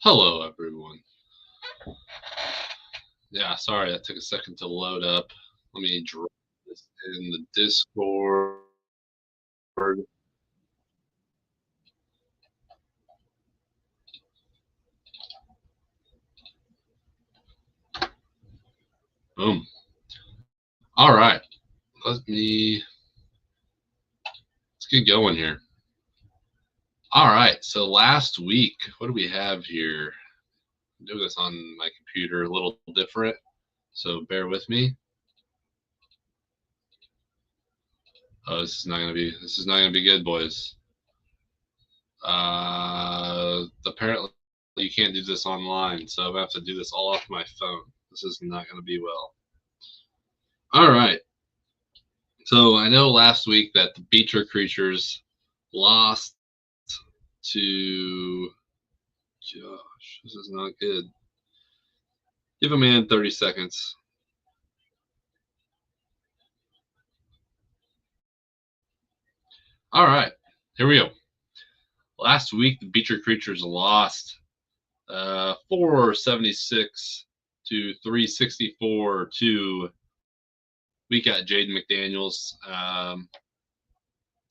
Hello, everyone. Yeah, sorry that took a second to load up. Let me drop this in the Discord. Boom. All right. Let's get going here. All right. So last week, what do we have here? I'm doing this on my computer a little different. So bear with me. Oh, this is not gonna be good, boys. Apparently you can't do this online, so I'm gonna have to do this all off my phone. This is not gonna be well. All right. So I know last week that the Beecher Creatures lost to Josh. This is not good. Give a man 30 seconds. All right, here we go. Last week the Beecher Creatures lost 476 to 364 to we got Jaden McDaniels.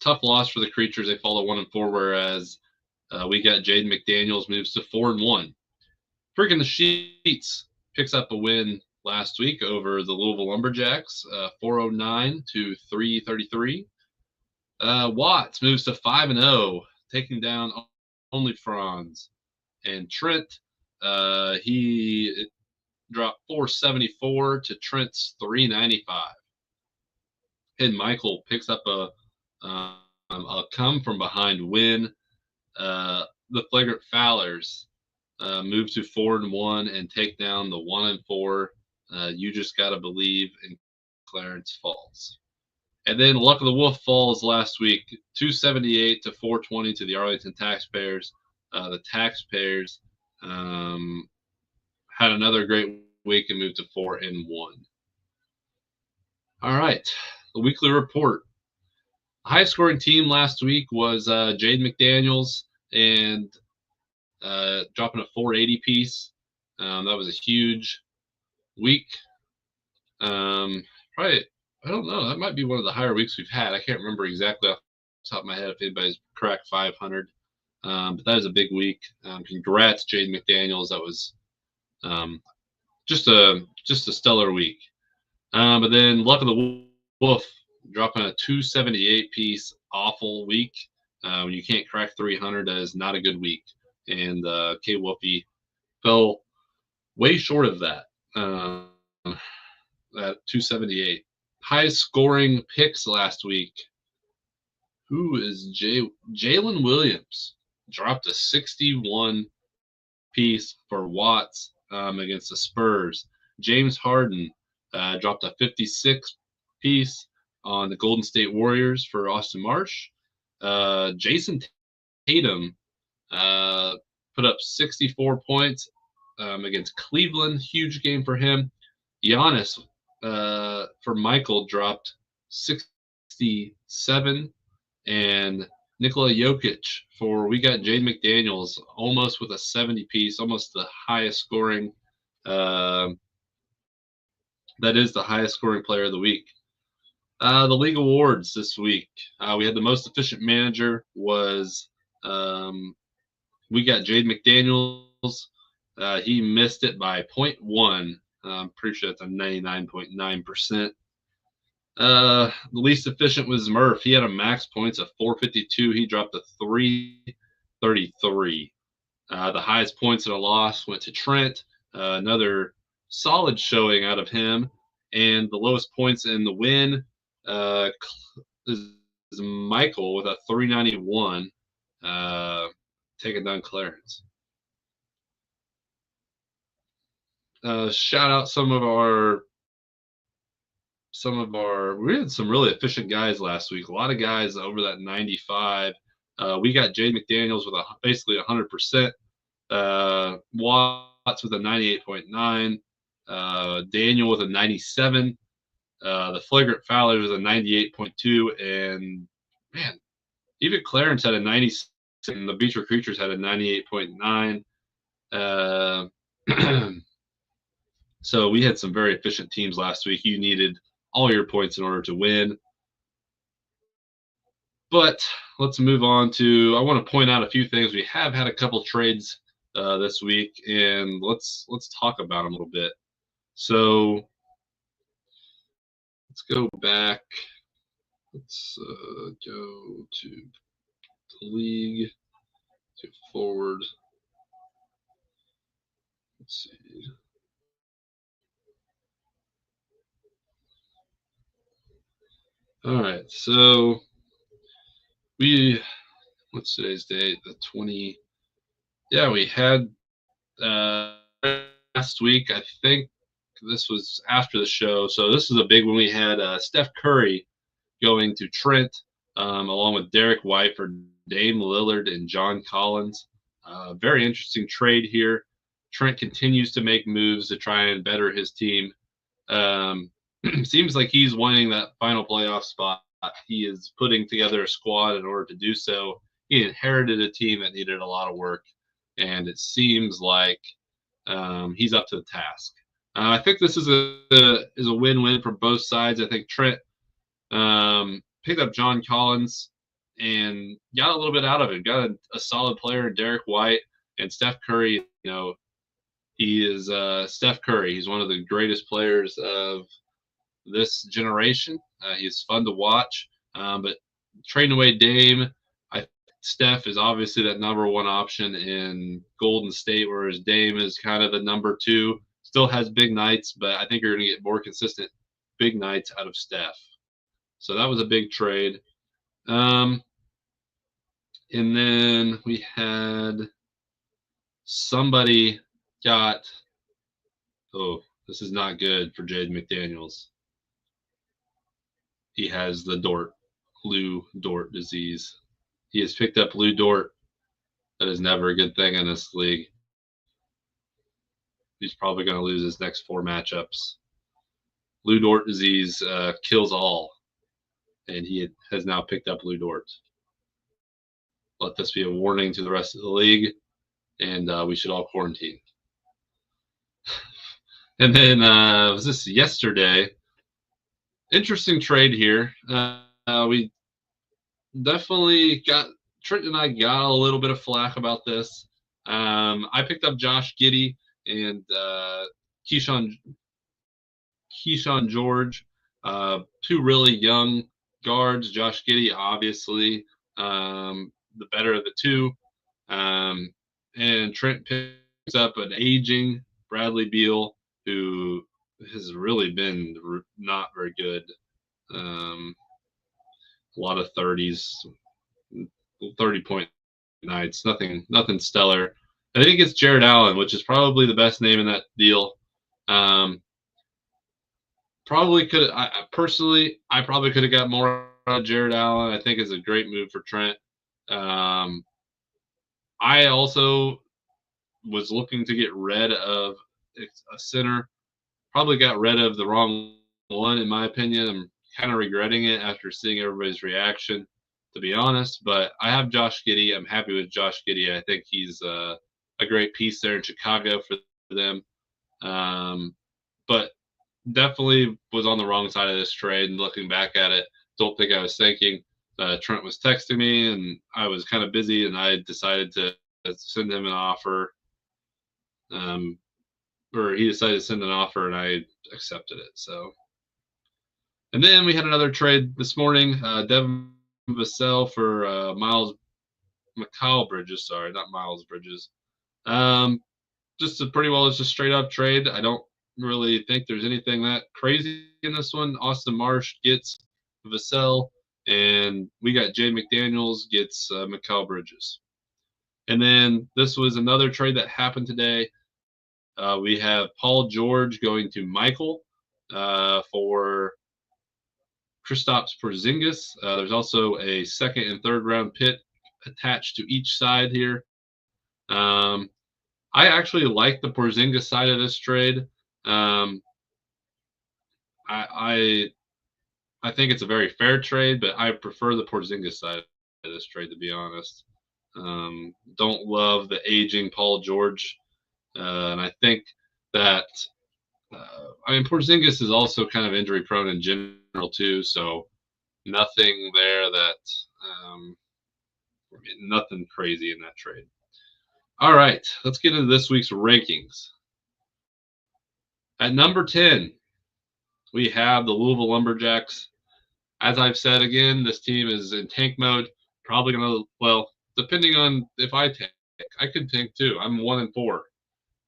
Tough loss for the Creatures. They fall to 1-4, whereas we got Jaden McDaniels moves to 4-1. Freaking the Sheets picks up a win last week over the Louisville Lumberjacks, 409 to 333. Watts moves to 5-0, taking down only Franz. And Trent, he dropped 474 to Trent's 395. And Michael picks up a come from behind win. The Flagrant Fowlers move to 4-1 and take down the 1-4. You just gotta believe in Clarence Falls. And then Luck of the Wolf falls last week, 278 to 420 to the Arlington Taxpayers. The Taxpayers had another great week and moved to 4-1. All right, the weekly report. The highest scoring team last week was Jade McDaniels and dropping a 480 piece. That was a huge week. Probably, I don't know. That might be one of the higher weeks we've had. I can't remember exactly off the top of my head if anybody's cracked 500. But that was a big week. Congrats, Jade McDaniels. That was just a stellar week. But then Luck of the Wolf dropping a 278 piece. Awful week. When you can't crack 300, that is not a good week. And K Wolfie fell way short of that. At 278. Highest scoring picks last week. Who is Jalen Williams? Dropped a 61 piece for Watts against the Spurs. James Harden dropped a 56 piece on the Golden State Warriors for Austin Marsh. Jason Tatum put up 64 points against Cleveland. Huge game for him. Giannis for Michael dropped 67, and Nikola Jokic we got Jade McDaniels almost with a 70 piece, almost the highest scoring. That is the highest scoring player of the week. The league awards this week. We had the most efficient manager was we got Jade McDaniels. He missed it by 0.1. I'm pretty sure that's a 99.9%. The least efficient was Murph. He had a max points of 452. He dropped to 333. The highest points in a loss went to Trent. Another solid showing out of him. And the lowest points in the win is Michael with a 391, taking down Clarence. Shout out we had some really efficient guys last week. A lot of guys over that 95. We got Jade McDaniels with basically 100%. Watts with a 98.9. Daniel with a 97. The Flagrant Fowlers with a 98.2. And man, even Clarence had a 96, and the Beecher Creatures had a 98.9. Uh, so we had some very efficient teams last week. You needed all your points in order to win. But let's move on to. I want to point out a few things. We have had a couple trades this week, and let's talk about them a little bit. So let's go back. Let's go to the league to forward. Let's see. All right, so what's today's date? The 20. Yeah, we had last week. I think this was after the show. So this is a big one. We had Steph Curry going to Trent, along with Derek White for Dame Lillard and John Collins. Very interesting trade here. Trent continues to make moves to try and better his team. Seems like he's wanting that final playoff spot. He is putting together a squad in order to do so. He inherited a team that needed a lot of work, and it seems like he's up to the task. I think this is a win-win for both sides. I think Trent picked up John Collins and got a little bit out of it. Got a solid player in Derek White and Steph Curry. You know, he is Steph Curry. He's one of the greatest players of this generation. He's fun to watch. But trading away Dame, Steph is obviously that number one option in Golden State, whereas Dame is kind of the number two. Still has big nights, but I think you're going to get more consistent big nights out of Steph. So that was a big trade. And then we had somebody got. Oh, this is not good for Jaden McDaniels. He has the Lou Dort disease. He has picked up Lou Dort. That is never a good thing in this league. He's probably going to lose his next 4 matchups. Lou Dort disease kills all, and he has now picked up Lou Dort. Let this be a warning to the rest of the league, and we should all quarantine. And then was this yesterday? Interesting trade here. We definitely Trent and I got a little bit of flack about this. I picked up Josh Giddey and Keyshawn George, 2 really young guards. Josh Giddey, obviously, the better of the two. And Trent picks up an aging Bradley Beal, who has really been not very good. A lot of 30s, 30-point nights, nothing stellar. I think it's Jared Allen, which is probably the best name in that deal. Probably could. I personally probably could have got more out of Jared Allen. I think it's a great move for Trent. I also was looking to get rid of a center. Probably got rid of the wrong one, in my opinion. I'm kind of regretting it after seeing everybody's reaction, to be honest. But I have Josh Giddey. I'm happy with Josh Giddey. I think he's a great piece there in Chicago for them. But definitely was on the wrong side of this trade. And looking back at it, don't think I was thinking. Trent was texting me, and I was kind of busy, and I decided to send him an offer. Or he decided to send an offer, and I accepted it. So, and then we had another trade this morning. Devin Vassell for Mikal Bridges. Sorry, not Miles Bridges. Just it's a straight up trade. I don't really think there's anything that crazy in this one. Austin Marsh gets Vassell, and we got Jay McDaniels gets Mikal Bridges. And then this was another trade that happened today. We have Paul George going to Michael for Kristaps Porzingis. There's also a 2nd and 3rd round pick attached to each side here. I actually like the Porzingis side of this trade. I think it's a very fair trade, but I prefer the Porzingis side of this trade, to be honest. Don't love the aging Paul George And I think that Porzingis is also kind of injury prone in general too, so nothing there that um, nothing crazy in that trade. All right, let's get into this week's rankings. At number 10, we have the Louisville Lumberjacks. As I've said again, this team is in tank mode. Probably going to, well, depending on if I tank, I could tank too. I'm 1-4.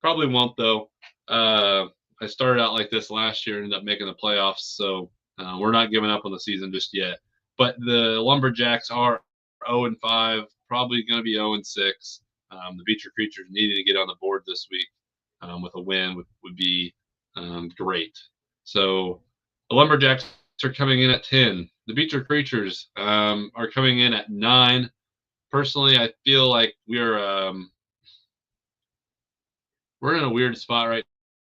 Probably won't though. I started out like this last year, ended up making the playoffs, so we're not giving up on the season just yet. But the Lumberjacks are 0-5, probably going to be 0-6. The Beecher Creatures needing to get on the board this week with a win would be great. So the Lumberjacks are coming in at 10. The Beecher Creatures are coming in at 9. Personally, I feel like we're in a weird spot right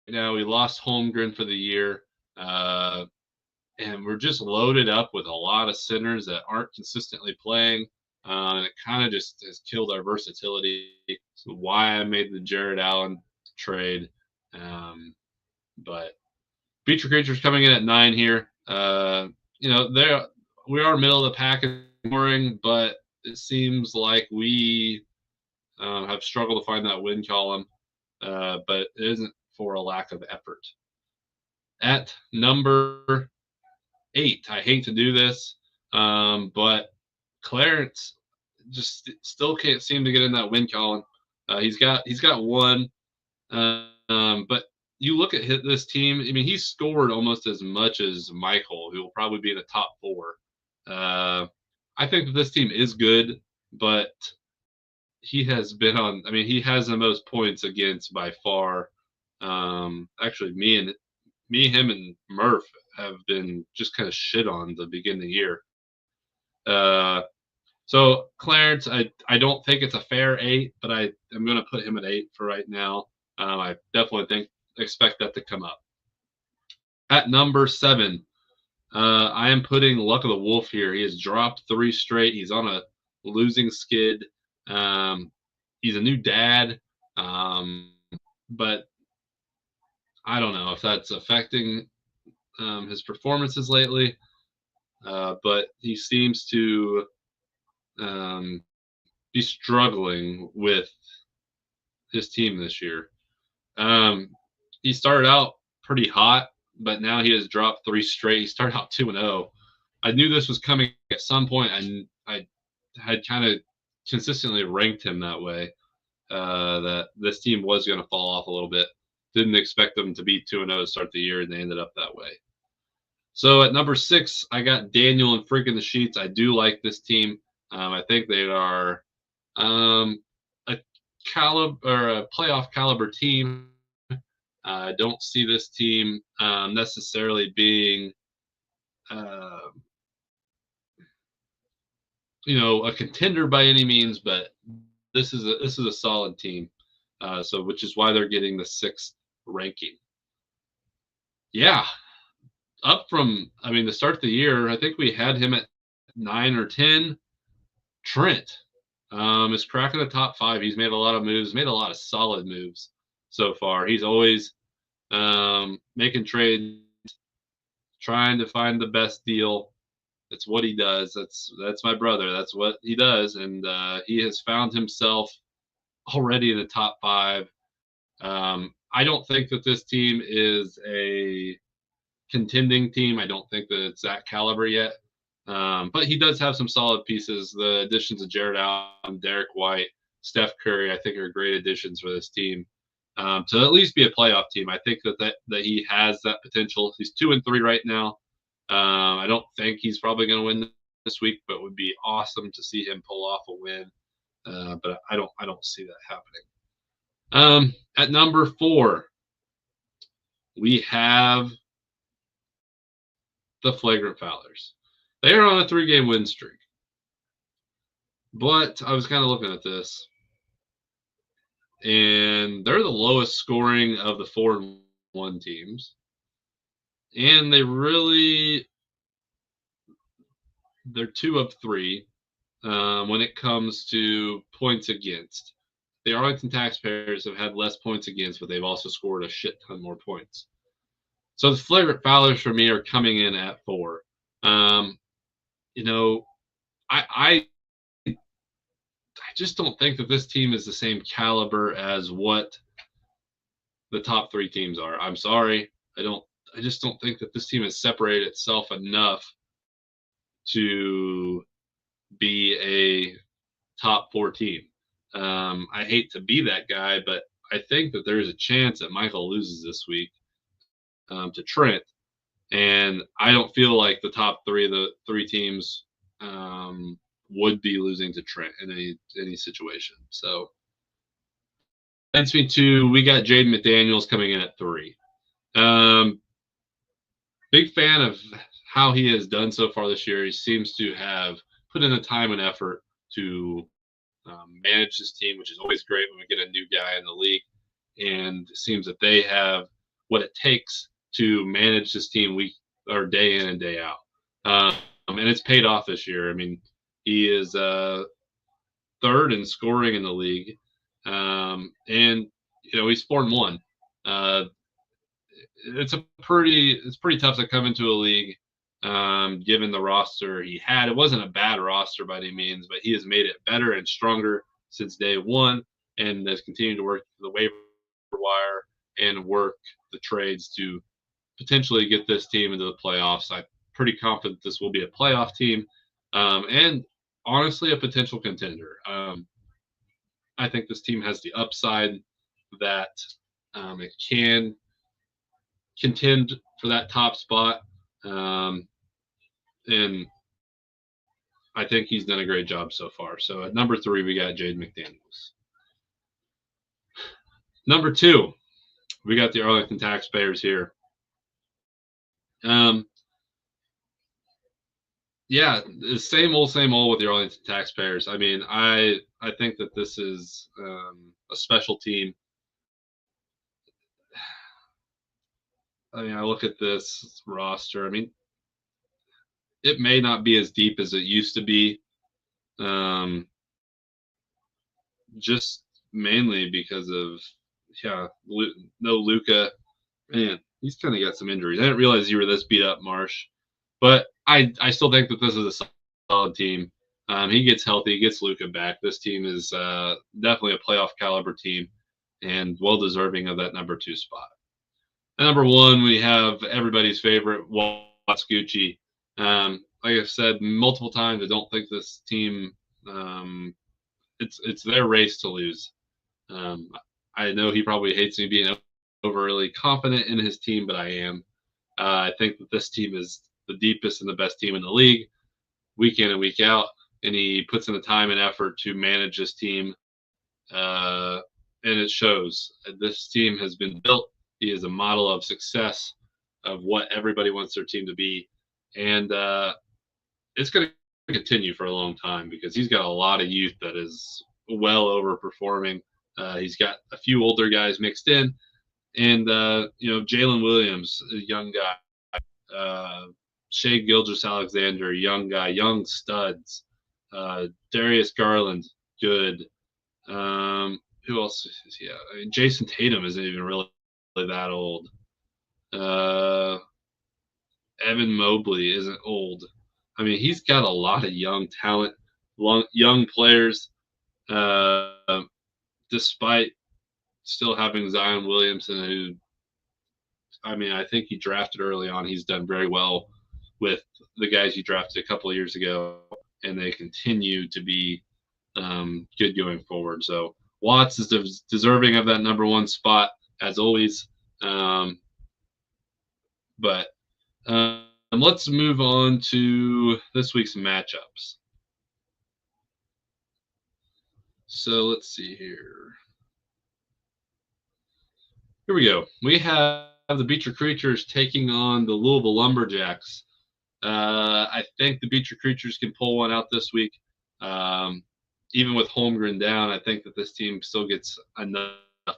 now. We lost Holmgren for the year, and we're just loaded up with a lot of centers that aren't consistently playing. And it kind of just has killed our versatility. So why I made the Jared Allen trade. But Beecher Creatures coming in at 9 here. We are middle of the pack in scoring, but it seems like we have struggled to find that win column. But it isn't for a lack of effort. At number 8, I hate to do this, but Clarence just still can't seem to get in that win column. He's got 1, but you look at this team. I mean, he's scored almost as much as Michael, who will probably be in the top 4. I think that this team is good, but he has been on. I mean, he has the most points against by far. Actually, him, and Murph have been just kind of shit on the beginning of the year. So Clarence, I don't think it's a fair 8, but I'm going to put him at 8 for right now. I definitely expect that to come up. At number 7, I am putting Luck of the Wolf here. He has dropped 3 straight. He's on a losing skid. He's a new dad, but I don't know if that's affecting his performances lately. But he seems to be struggling with his team this year. He started out pretty hot, but now he has dropped 3 straight. He started out 2-0. I knew this was coming at some point, and I had kind of consistently ranked him that way, that this team was going to fall off a little bit. Didn't expect them to be 2-0 to start the year, and they ended up that way. So at number 6, I got Daniel and Freaking the Sheets. I do like this team. I think they are a playoff caliber team. I don't see this team necessarily being, a contender by any means, but this is a solid team. So which is why they're getting the 6th ranking. Yeah, up from the start of the year, I think we had him at 9 or 10. Trent is cracking the top 5. He's made a lot of moves, made a lot of solid moves so far. He's always making trades, trying to find the best deal. It's what he does. That's my brother. That's what he does, and he has found himself already in the top 5. I don't think that this team is a contending team. I don't think that it's that caliber yet. But he does have some solid pieces. The additions of Jared Allen, Derek White, Steph Curry, I think are great additions for this team. To at least be a playoff team. I think that he has that potential. He's 2-3 right now. I don't think he's probably going to win this week, but it would be awesome to see him pull off a win. But I don't see that happening. At number 4, we have the Flagrant Fowlers. They are on a 3-game win streak. But I was kind of looking at this, and they're the lowest scoring of the 4-1 teams. And they're 2 of 3 when it comes to points against. the Arlington Taxpayers have had less points against, but they've also scored a shit ton more points. So the flagrant foulers for me are coming in at 4. You know, I just don't think that this team is the same caliber as what the top 3 teams are. I'm sorry. I just don't think that this team has separated itself enough to be a top 4 team. I hate to be that guy, but I think that there's a chance that Michael loses this week to Trent, and I don't feel like the top 3 of the 3 teams would be losing to Trent in any situation. So that's me too. We got Jaden McDaniels coming in at 3. Big fan of how he has done so far this year. He seems to have put in the time and effort to manage this team, which is always great when we get a new guy in the league. And it seems that they have what it takes to manage this team week or day in and day out. And it's paid off this year. I mean, he is 3rd in scoring in the league. And, he's 4-1. It's pretty tough to come into a league given the roster he had. It wasn't a bad roster by any means, but he has made it better and stronger since day one and has continued to work the waiver wire and work the trades to potentially get this team into the playoffs. I'm pretty confident this will be a playoff team and honestly a potential contender. I think this team has the upside that it can contend for that top spot. And I think he's done a great job so far. So at number 3, we got Jaden McDaniels. Number 2, we got the Arlington Taxpayers here. Yeah, the same old with the Arlington Taxpayers. I mean, I think that this is a special team. I mean, I look at this roster. I mean, it may not be as deep as it used to be, just mainly because of no Luka. Man, he's kind of got some injuries. I didn't realize you were this beat up, Marsh, but I still think that this is a solid team. He gets healthy, gets Luka back. This team is definitely a playoff caliber team and well deserving of that number 2 spot. At number 1, we have everybody's favorite, Watts Gucci. Like I've said multiple times, I don't think this team it's their race to lose. I know he probably hates me being overly confident in his team, but I am. I think that this team is the deepest and the best team in the league, week in and week out, and he puts in the time and effort to manage this team, and it shows. This team has been built. He is a model of success, of what everybody wants their team to be, and it's going to continue for a long time because he's got a lot of youth that is well overperforming. He's got a few older guys mixed in, and Jalen Williams, a young guy, Shea Gilgeous-Alexander, young guy, young studs, Darius Garland, good. Who else is he? I mean, Jason Tatum isn't even really that old. Evan Mobley isn't old. I mean, he's got a lot of young talent, young players, despite still having Zion Williamson, who, I mean, I think he drafted early on. He's done very well with the guys he drafted a couple of years ago, and they continue to be good going forward. So Watts is deserving of that number 1 spot, as always. But let's move on to this week's matchups. So let's see here. Here we go. We have the Beecher Creatures taking on the Louisville Lumberjacks. I think the Beecher Creatures can pull one out this week. Even with Holmgren down, I think that this team still gets enough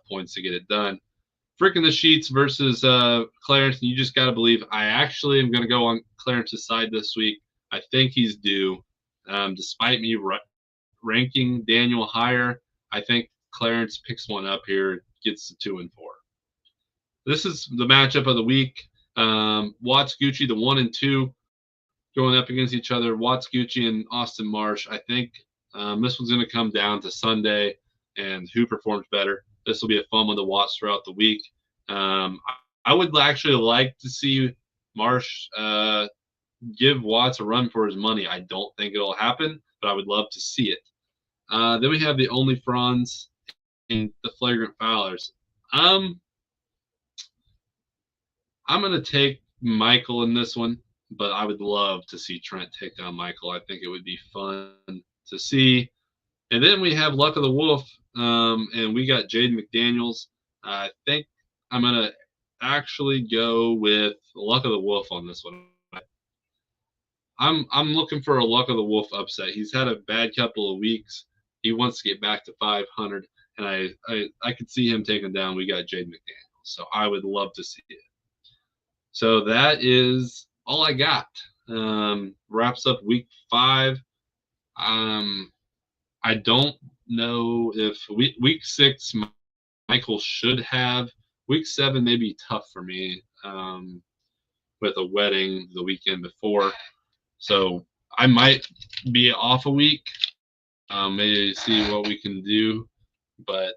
points to get it done. Freaking the Sheets versus Clarence, and you just got to believe I actually am going to go on Clarence's side this week. I think he's due. Despite me ranking Daniel higher, I think Clarence picks one up here, gets to 2-4. This is the matchup of the week. Watts Gucci, the 1 and 2, going up against each other. Watts Gucci and Austin Marsh. I think this one's going to come down to Sunday and who performs better. This will be a fun one to watch throughout the week. I would actually like to see Marsh give Watts a run for his money. I don't think it'll happen, but I would love to see it. Then we have the Only Franz and the Flagrant Foulers. I'm going to take Michael in this one, but I would love to see Trent take down Michael. I think it would be fun to see. And then we have Luck of the Wolf, and we got Jaden McDaniels. I think I'm going to actually go with Luck of the Wolf on this one. I'm looking for a Luck of the Wolf upset. He's had a bad couple of weeks. He wants to get back to 500, and I could see him taking down. We got Jaden McDaniels, so I would love to see it. So that is all I got. Wraps up week 5. I don't know if week 6 Michael should have. Week 7 may be tough for me with a wedding the weekend before. So I might be off a week. Maybe see what we can do. But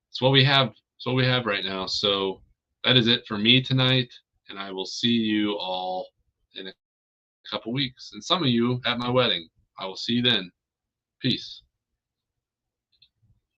it's what we have. It's what we have right now. So that is it for me tonight. And I will see you all in a couple weeks. And some of you at my wedding. I will see you then. Peace.